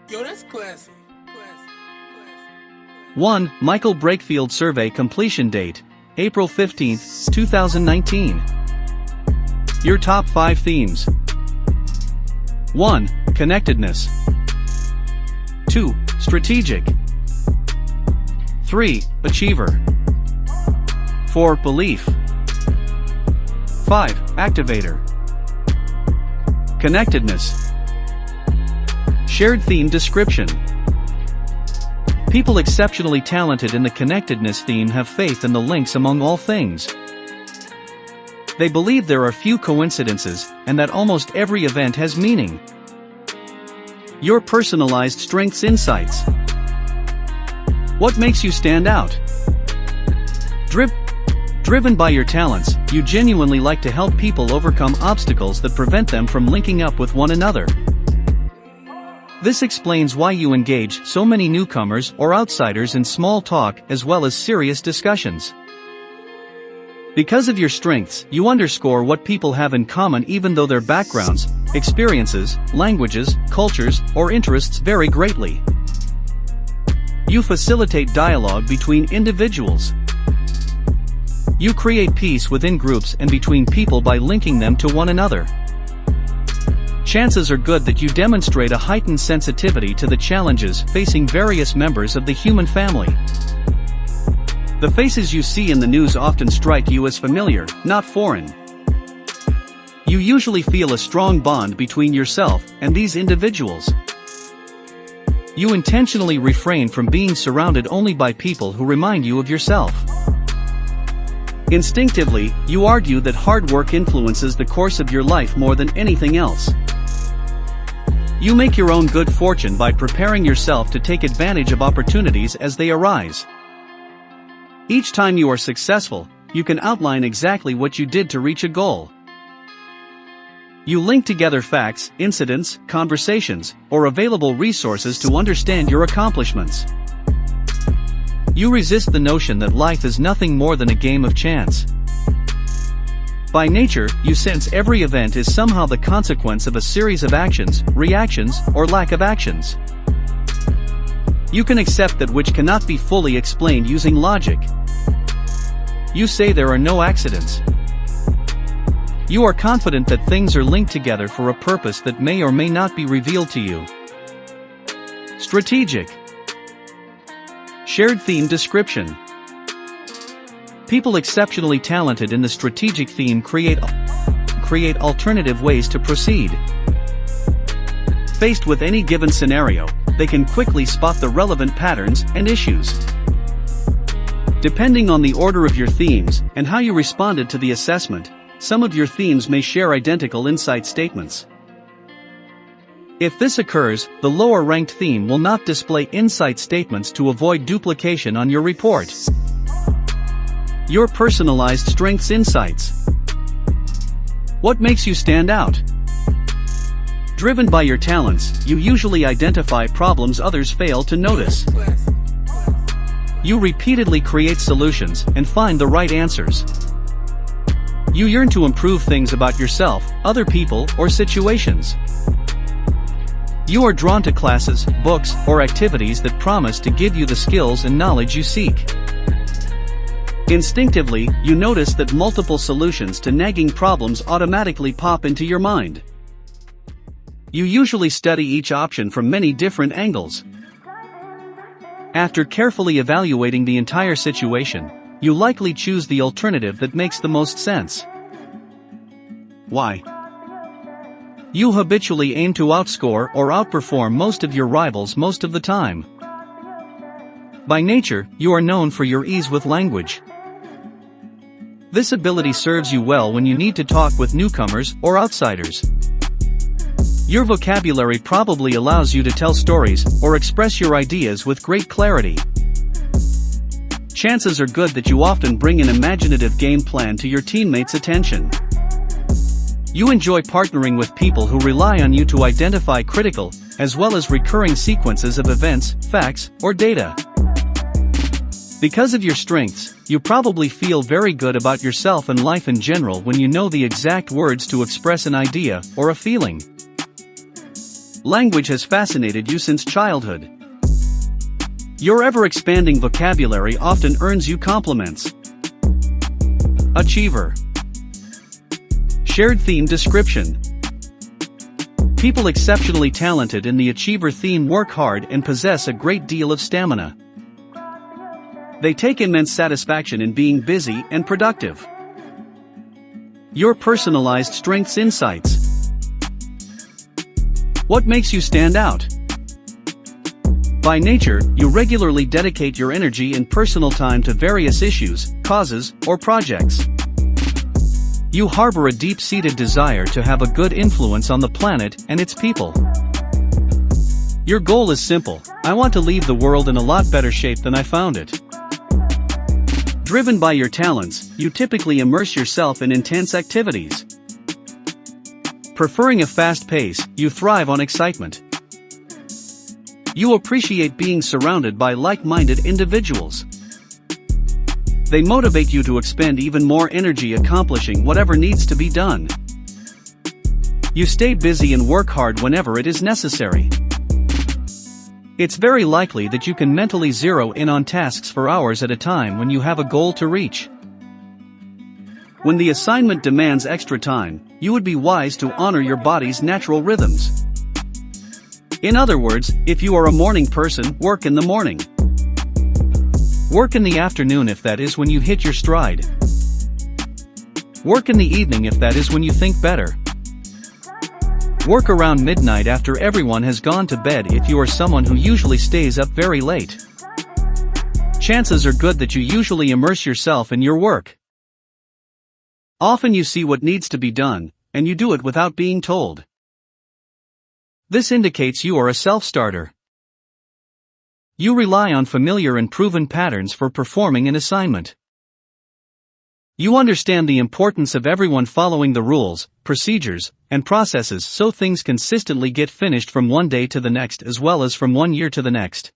Yo, that's classy. 1. Michael Brakefield Survey Completion Date, April 15, 2019. Your top 5 themes. 1. Connectedness. 2. Strategic. 3. Achiever. 4. Belief. 5. Activator. Connectedness. Shared theme description. People exceptionally talented in the connectedness theme have faith in the links among all things. They believe there are few coincidences, and that almost every event has meaning. Your personalized strengths insights. What makes you stand out? Driven by your talents, you genuinely like to help people overcome obstacles that prevent them from linking up with one another. This explains why you engage so many newcomers or outsiders in small talk as well as serious discussions. Because of your strengths, you underscore what people have in common even though their backgrounds, experiences, languages, cultures, or interests vary greatly. You facilitate dialogue between individuals. You create peace within groups and between people by linking them to one another. Chances are good that you demonstrate a heightened sensitivity to the challenges facing various members of the human family. The faces you see in the news often strike you as familiar, not foreign. You usually feel a strong bond between yourself and these individuals. You intentionally refrain from being surrounded only by people who remind you of yourself. Instinctively, you argue that hard work influences the course of your life more than anything else. You make your own good fortune by preparing yourself to take advantage of opportunities as they arise. Each time you are successful, you can outline exactly what you did to reach a goal. You link together facts, incidents, conversations, or available resources to understand your accomplishments. You resist the notion that life is nothing more than a game of chance. By nature, you sense every event is somehow the consequence of a series of actions, reactions, or lack of actions. You can accept that which cannot be fully explained using logic. You say there are no accidents. You are confident that things are linked together for a purpose that may or may not be revealed to you. Strategic. Shared theme description. People exceptionally talented in the strategic theme create alternative ways to proceed. Faced with any given scenario, they can quickly spot the relevant patterns and issues. Depending on the order of your themes and how you responded to the assessment, some of your themes may share identical insight statements. If this occurs, the lower-ranked theme will not display insight statements to avoid duplication on your report. Your personalized strengths insights. What makes you stand out? Driven by your talents, you usually identify problems others fail to notice. You repeatedly create solutions and find the right answers. You yearn to improve things about yourself, other people, or situations. You are drawn to classes, books, or activities that promise to give you the skills and knowledge you seek. Instinctively, you notice that multiple solutions to nagging problems automatically pop into your mind. You usually study each option from many different angles. After carefully evaluating the entire situation, you likely choose the alternative that makes the most sense. Why? You habitually aim to outscore or outperform most of your rivals most of the time. By nature, you are known for your ease with language. This ability serves you well when you need to talk with newcomers or outsiders. Your vocabulary probably allows you to tell stories or express your ideas with great clarity. Chances are good that you often bring an imaginative game plan to your teammates' attention. You enjoy partnering with people who rely on you to identify critical, as well as recurring sequences of events, facts, or data. Because of your strengths, you probably feel very good about yourself and life in general when you know the exact words to express an idea or a feeling. Language has fascinated you since childhood. Your ever-expanding vocabulary often earns you compliments. Achiever. Shared theme description. People exceptionally talented in the achiever theme work hard and possess a great deal of stamina. They take immense satisfaction in being busy and productive. Your personalized strengths insights. What makes you stand out? By nature, you regularly dedicate your energy and personal time to various issues, causes, or projects. You harbor a deep-seated desire to have a good influence on the planet and its people. Your goal is simple: I want to leave the world in a lot better shape than I found it. Driven by your talents, you typically immerse yourself in intense activities. Preferring a fast pace, you thrive on excitement. You appreciate being surrounded by like-minded individuals. They motivate you to expend even more energy accomplishing whatever needs to be done. You stay busy and work hard whenever it is necessary. It's very likely that you can mentally zero in on tasks for hours at a time when you have a goal to reach. When the assignment demands extra time, you would be wise to honor your body's natural rhythms. In other words, if you are a morning person, work in the morning. Work in the afternoon if that is when you hit your stride. Work in the evening if that is when you think better. Work around midnight after everyone has gone to bed if you are someone who usually stays up very late. Chances are good that you usually immerse yourself in your work. Often you see what needs to be done, and you do it without being told. This indicates you are a self-starter. You rely on familiar and proven patterns for performing an assignment. You understand the importance of everyone following the rules, procedures, and processes so things consistently get finished from one day to the next as well as from one year to the next.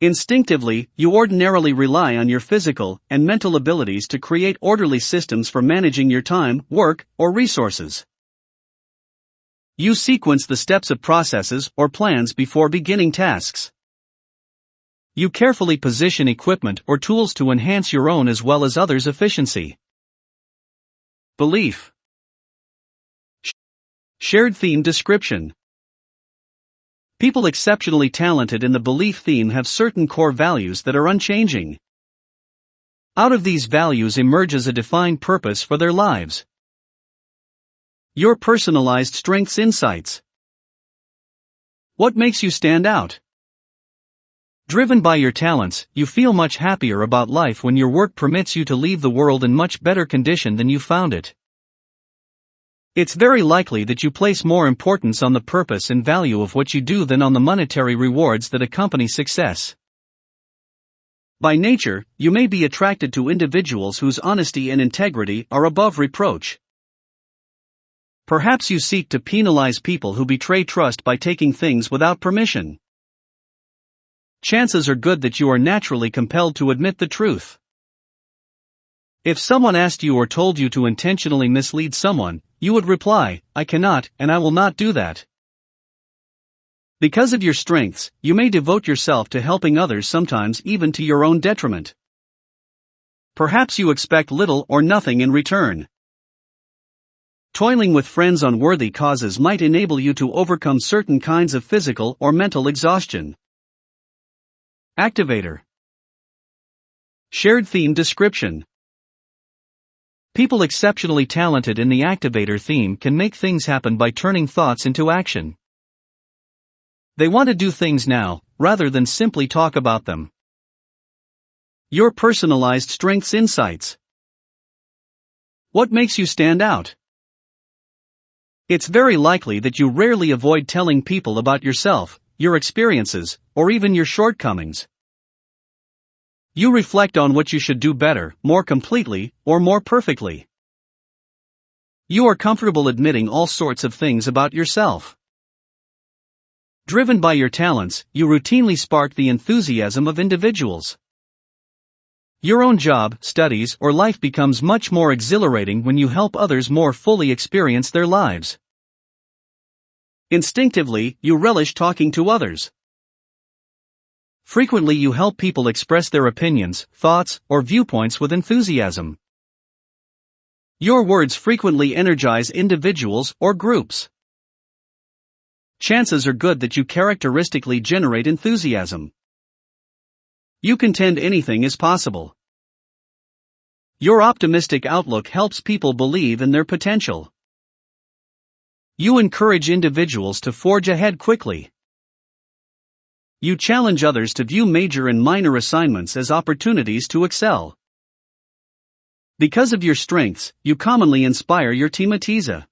Instinctively, you ordinarily rely on your physical and mental abilities to create orderly systems for managing your time, work, or resources. You sequence the steps of processes or plans before beginning tasks. You carefully position equipment or tools to enhance your own as well as others' efficiency. Belief. Shared theme description. People exceptionally talented in the belief theme have certain core values that are unchanging. Out of these values emerges a defined purpose for their lives. Your personalized strengths insights. What makes you stand out? Driven by your talents, you feel much happier about life when your work permits you to leave the world in much better condition than you found it. It's very likely that you place more importance on the purpose and value of what you do than on the monetary rewards that accompany success. By nature, you may be attracted to individuals whose honesty and integrity are above reproach. Perhaps you seek to penalize people who betray trust by taking things without permission. Chances are good that you are naturally compelled to admit the truth. If someone asked you or told you to intentionally mislead someone, you would reply, "I cannot, and I will not do that." Because of your strengths, you may devote yourself to helping others, sometimes even to your own detriment. Perhaps you expect little or nothing in return. Toiling with friends on worthy causes might enable you to overcome certain kinds of physical or mental exhaustion. Activator. Shared theme description. People exceptionally talented in the activator theme can make things happen by turning thoughts into action. They want to do things now, rather than simply talk about them. Your personalized strengths insights. What makes you stand out? It's very likely that you rarely avoid telling people about yourself, your experiences, or even your shortcomings. You reflect on what you should do better, more completely, or more perfectly. You are comfortable admitting all sorts of things about yourself. Driven by your talents, you routinely spark the enthusiasm of individuals. Your own job, studies, or life becomes much more exhilarating when you help others more fully experience their lives. Instinctively, you relish talking to others. Frequently you help people express their opinions, thoughts, or viewpoints with enthusiasm. Your words frequently energize individuals or groups. Chances are good that you characteristically generate enthusiasm. You contend anything is possible. Your optimistic outlook helps people believe in their potential. You encourage individuals to forge ahead quickly. You challenge others to view major and minor assignments as opportunities to excel. Because of your strengths, you commonly inspire your teammates.